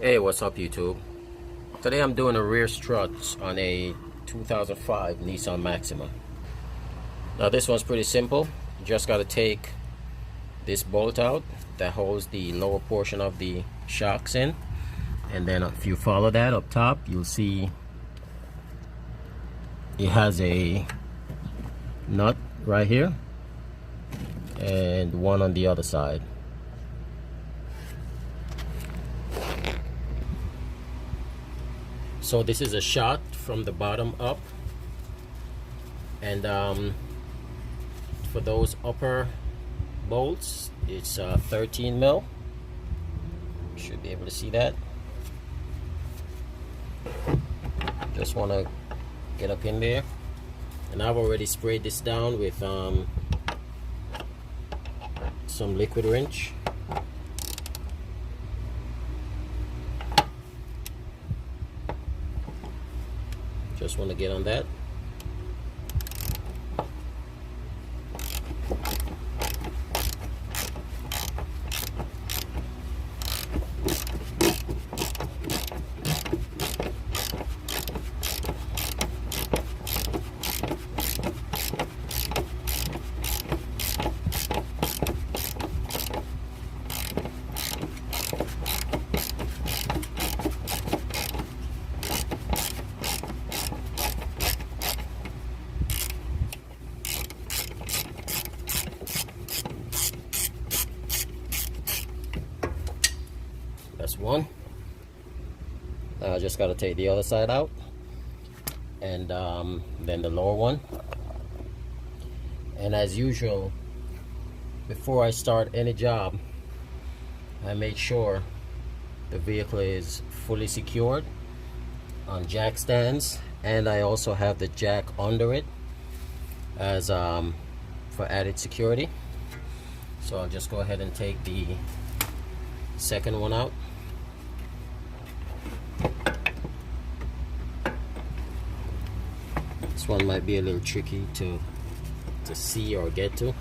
Hey, what's up YouTube? Today I'm doing a rear struts on a 2005 Nissan Maxima. Now this one's pretty simple. You just got to take this bolt out that holds the lower portion of the shocks in, and then if you follow that up top, you'll see it has a nut right here and one on the other side. So this is a shot from the bottom up, and for those upper bolts it's 13 mil. You should be able to see that. Just want to get up in there, and I've already sprayed this down with some liquid wrench. Just want to get on that. That's one. Now I just got to take the other side out, and then the lower one. And as usual, before I start any job, I make sure the vehicle is fully secured on jack stands, and I also have the jack under it as for added security. So I'll just go ahead and take the second one out. This one might be a little tricky to see or get to.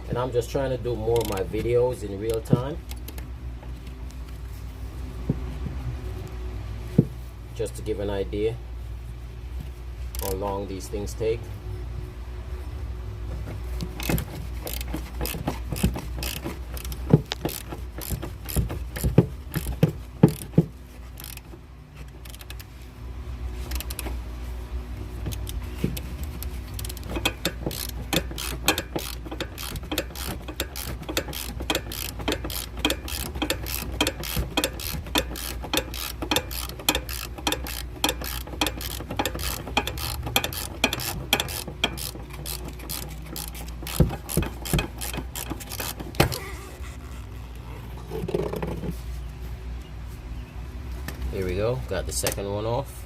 And I'm just trying to do more of my videos in real time, just to give an idea how long these things take. Here we go, got the second one off.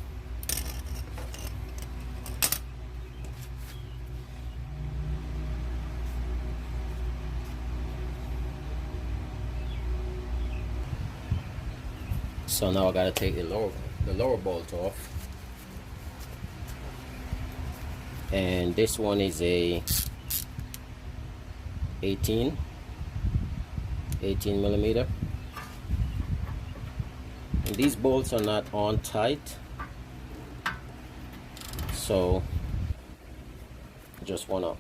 So now I gotta take the lower bolt off. And this one is a 18 millimeter. And these bolts are not on tight, so I just want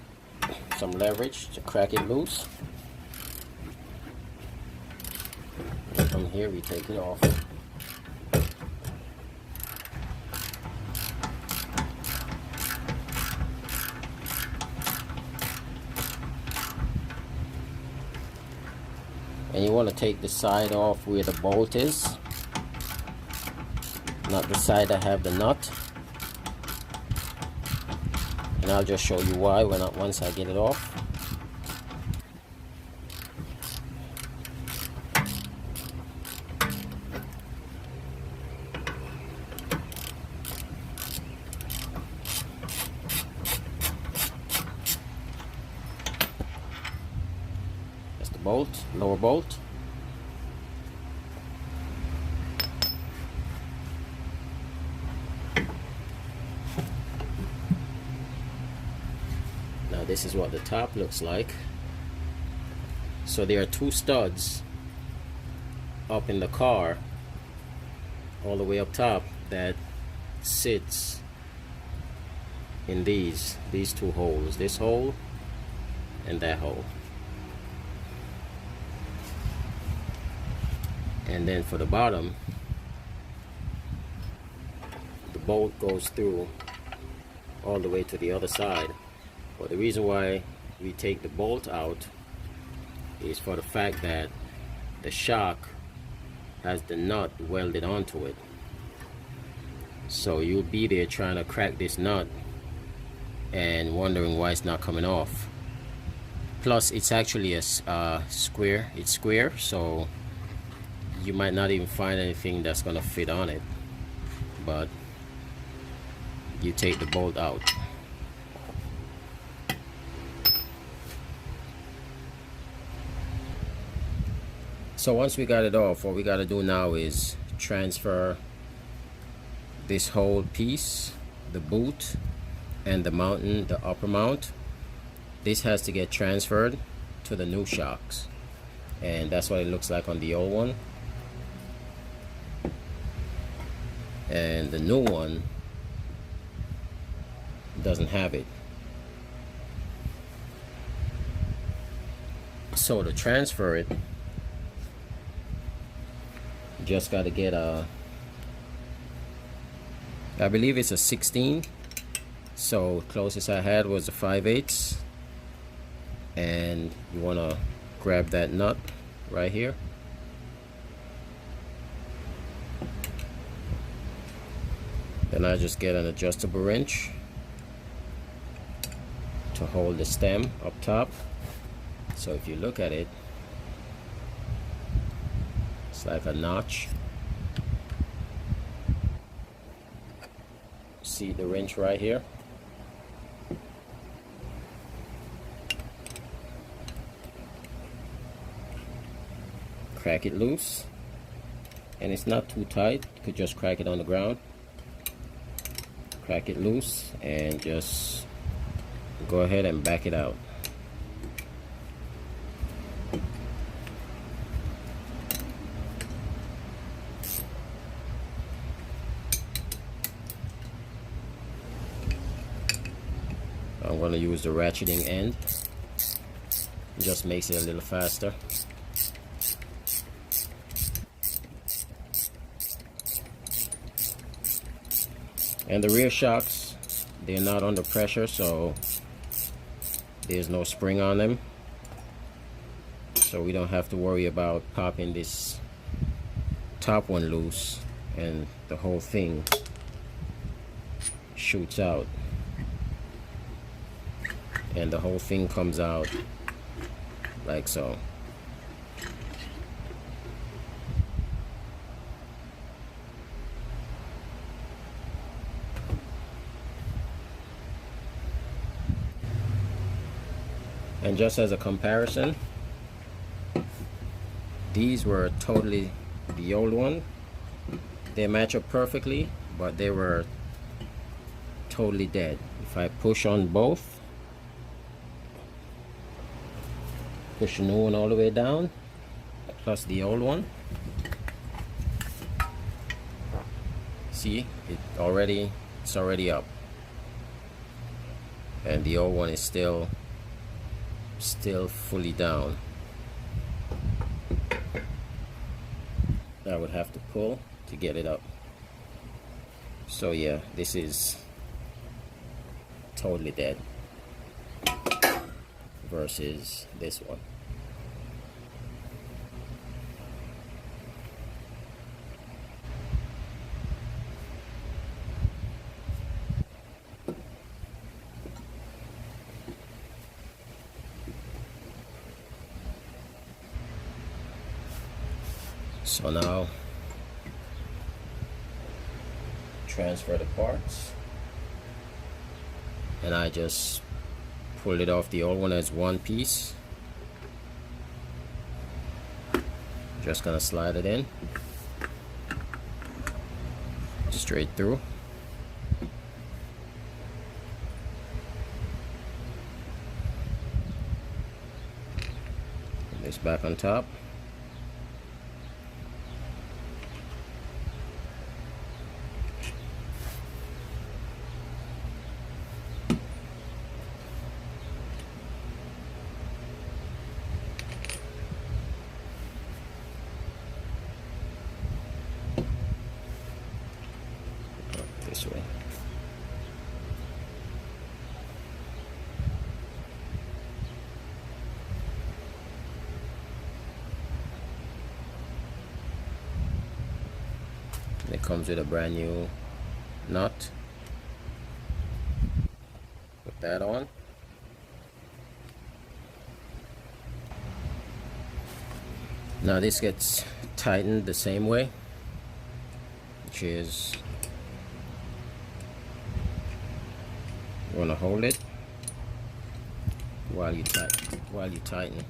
some leverage to crack it loose. From here we take it off. And you want to take the side off where the bolt is, not the side that have the nut. And I'll just show you why once I get it off. That's the bolt, lower bolt. Now this is what the top looks like. So there are two studs up in the car, all the way up top, that sits in these two holes, this hole and that hole. And then for the bottom, the bolt goes through all the way to the other side. But the reason why we take the bolt out is for the fact that the shock has the nut welded onto it. So you'll be there trying to crack this nut and wondering why it's not coming off. Plus it's actually a square, it's square, so you might not even find anything that's gonna fit on it. But you take the bolt out. So once we got it off, what we got to do now is transfer this whole piece, the boot and the mounting, the upper mount. This has to get transferred to the new shocks, and that's what it looks like on the old one. And the new one doesn't have it. So to transfer it, just got to get a, I believe it's a 16. So closest I had was a 5/8, and you want to grab that nut right here. Then I just get an adjustable wrench to hold the stem up top. So if you look at it, it's like a notch. See the wrench right here? Crack it loose, and it's not too tight. You could just crack it on the ground. Crack it loose and just go ahead and back it out. I'm going to use the ratcheting end. It just makes it a little faster. And the rear shocks, they're not under pressure, so there's no spring on them. So we don't have to worry about popping this top one loose and the whole thing shoots out. And the whole thing comes out like so. And just as a comparison, these were totally the old one. They match up perfectly, but they were totally dead. If I push on both, push the new one all the way down, plus the old one, see, it's already up, and the old one is still fully down. I would have to pull to get it up. So yeah, this is totally dead versus this one. So now transfer the parts, and I just pulled it off the old one as one piece. Just gonna slide it in straight through. Put this back on top. This way. It comes with a brand new nut. Put that on. Now this gets tightened the same way, which is you want to hold it while you tighten.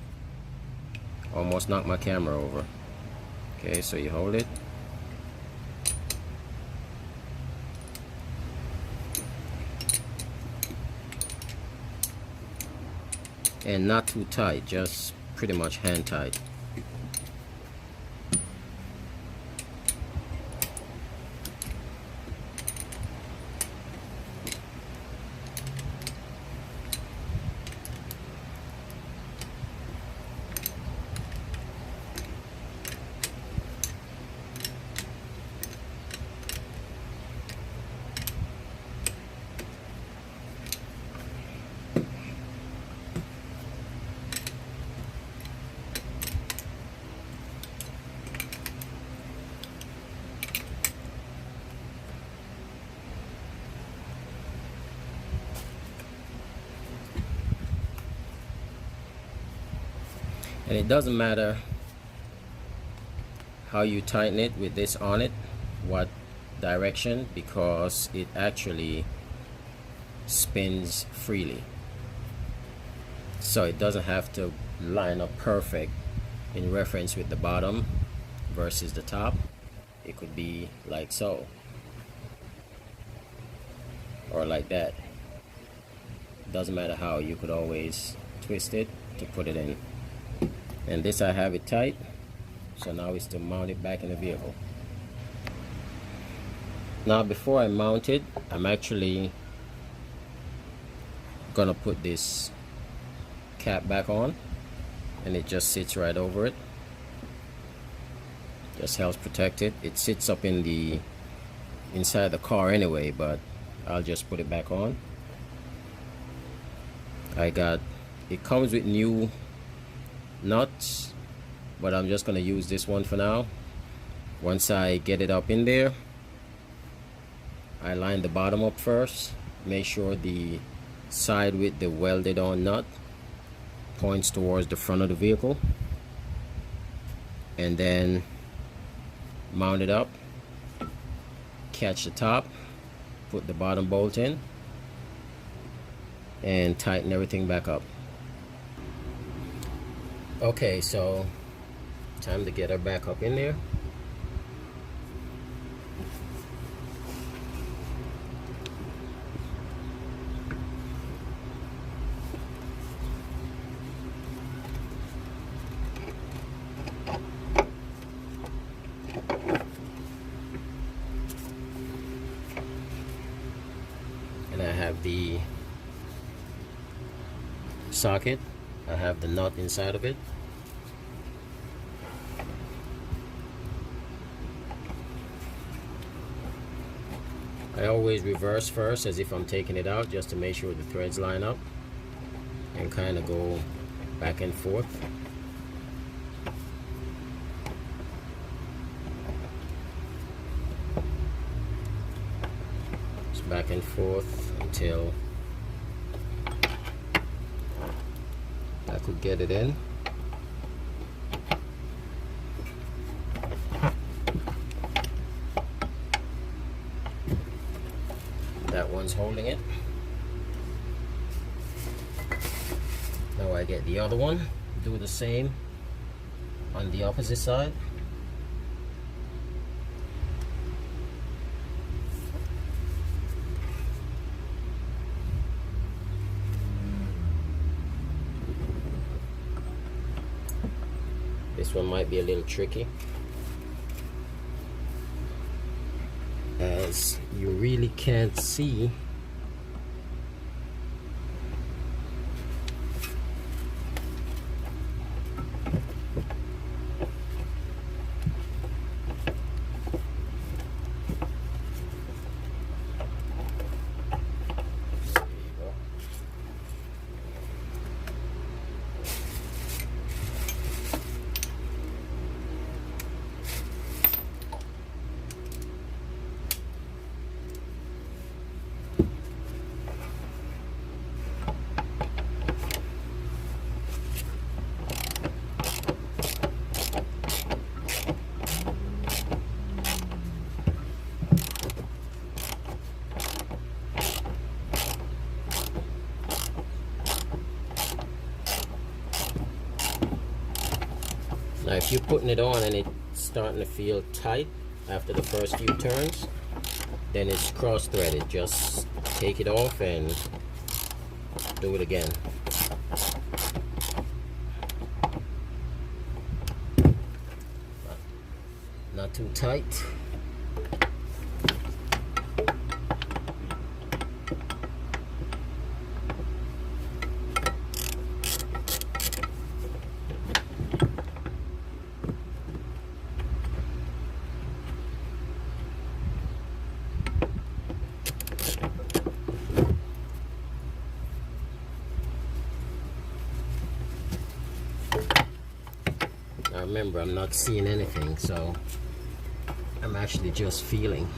Almost knocked my camera over. Okay, so you hold it. And not too tight, just pretty much hand tight. And it doesn't matter how you tighten it with this on it, what direction, because it actually spins freely. So it doesn't have to line up perfect in reference with the bottom versus the top. It could be like so, or like that. Doesn't matter how, you could always twist it to put it in. And this, I have it tight, so now it's to mount it back in the vehicle. Now before I mount it, I'm actually gonna put this cap back on, and it just sits right over it. Just helps protect it. It sits up in the inside the car anyway, but I'll just put it back on. It comes with new nuts, but I'm just gonna use this one for now. Once I get it up in there, I line the bottom up first, make sure the side with the welded on nut points towards the front of the vehicle, and then mount it up, catch the top, put the bottom bolt in, and tighten everything back up. Okay, so time to get her back up in there. And I have the socket. I have the nut inside of it. I always reverse first as if I'm taking it out, just to make sure the threads line up, and kind of go back and forth. Just back and forth until I could get it in. is holding it. Now I get the other one, do the same on the opposite side. This one might be a little tricky, as you really can't see Now if you're putting it on and it's starting to feel tight after the first few turns, then it's cross-threaded. Just take it off and do it again. Not too tight. Now remember, I'm not seeing anything, so I'm actually just feeling.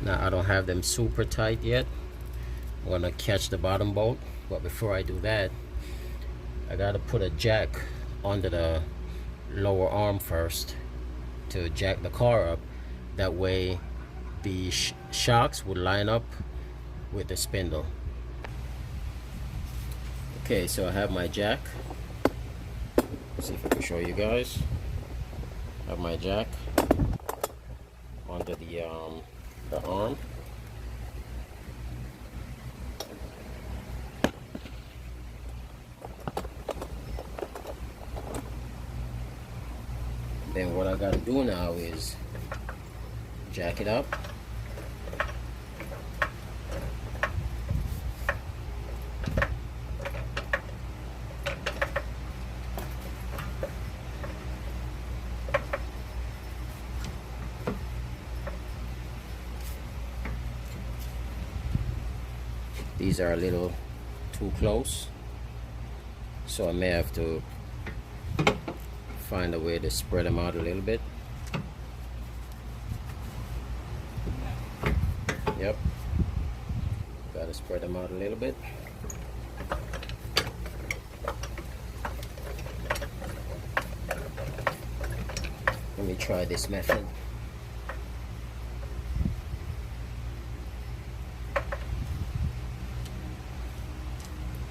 Now I don't have them super tight yet. I'm gonna catch the bottom bolt, but before I do that, I gotta put a jack under the lower arm first to jack the car up. That way the shocks would line up with the spindle. Okay, so I have my jack. Let's see if I can show you guys. I have my jack under the arm. Then what I gotta do now is jack it up. These are a little too close, so I may have to find a way to spread them out a little bit. Yep, gotta spread them out a little bit. Let me try this method.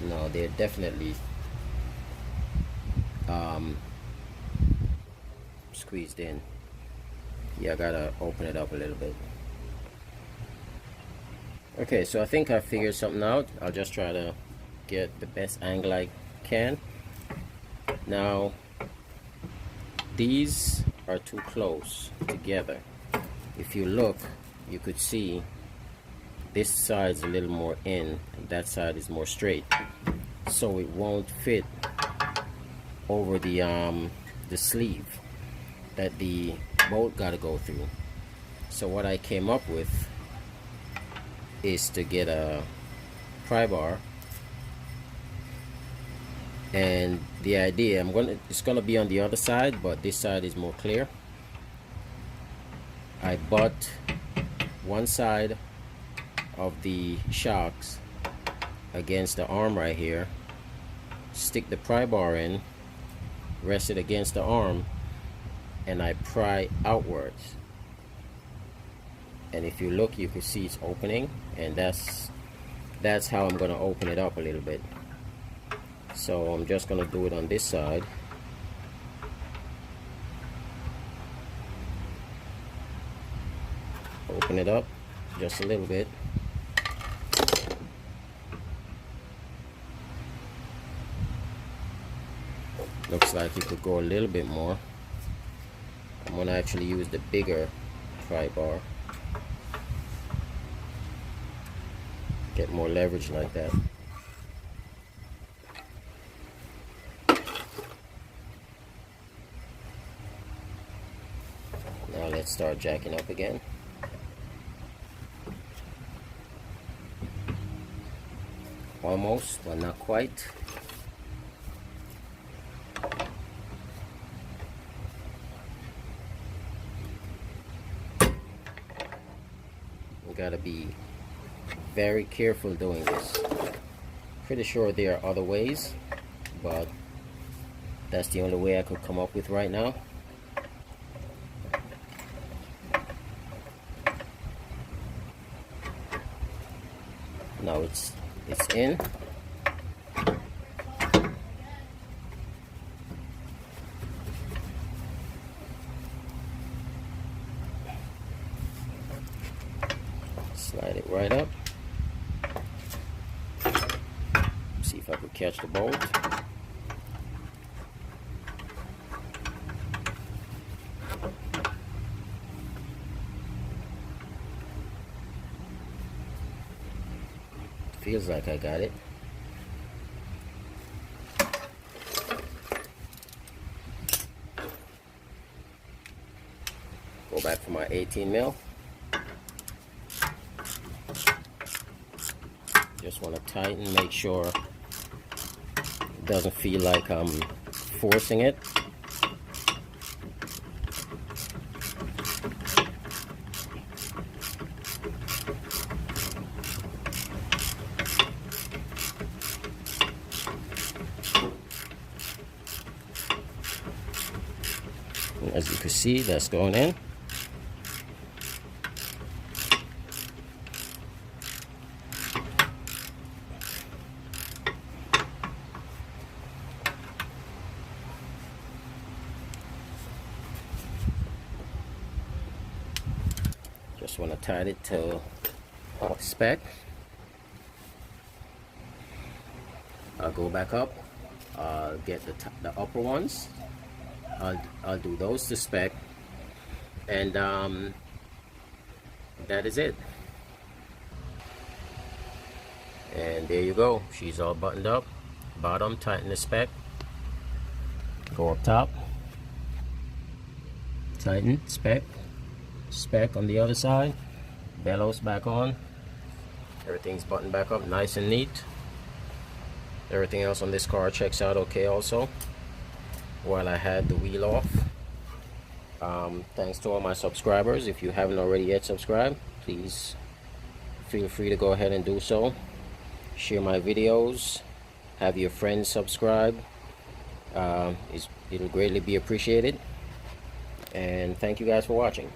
No, they're definitely squeezed in. Yeah, I gotta open it up a little bit. Okay, so I think I figured something out. I'll just try to get the best angle I can. Now, these are too close together. If you look, you could see this side's a little more in, and that side is more straight. So it won't fit over the sleeve that the bolt got to go through. So what I came up with is to get a pry bar, and the idea, it's gonna be on the other side, but this side is more clear. I butt one side of the shocks against the arm right here, stick the pry bar in, rest it against the arm, and I pry outwards. And if you look, you can see it's opening, and that's how I'm gonna open it up a little bit. So I'm just gonna do it on this side. Open it up just a little bit. Looks like you could go a little bit more. I'm gonna actually use the bigger pry bar. Get more leverage like that. Now let's start jacking up again. Almost, but not quite. We gotta be very careful doing this. Pretty sure there are other ways, but that's the only way I could come up with right now. Now it's in. Slide it right up. See if I could catch the bolt. Feels like I got it. Go back for my 18 mil. Just want to tighten, make sure it doesn't feel like I'm forcing it. As you can see, that's going in. Just want to tighten it to spec. I'll go back up. I'll get the upper ones. I'll do those to spec, and that is it. And there you go. She's all buttoned up. Bottom, tighten the spec. Go up top. Tighten, spec. Spec on the other side. Bellows back on. Everything's buttoned back up, nice and neat. Everything else on this car checks out okay also. While I had the wheel off. Thanks to all my subscribers. If you haven't already yet subscribed, please feel free to go ahead and do so. Share my videos, have your friends subscribe. It'll greatly be appreciated, and thank you guys for watching.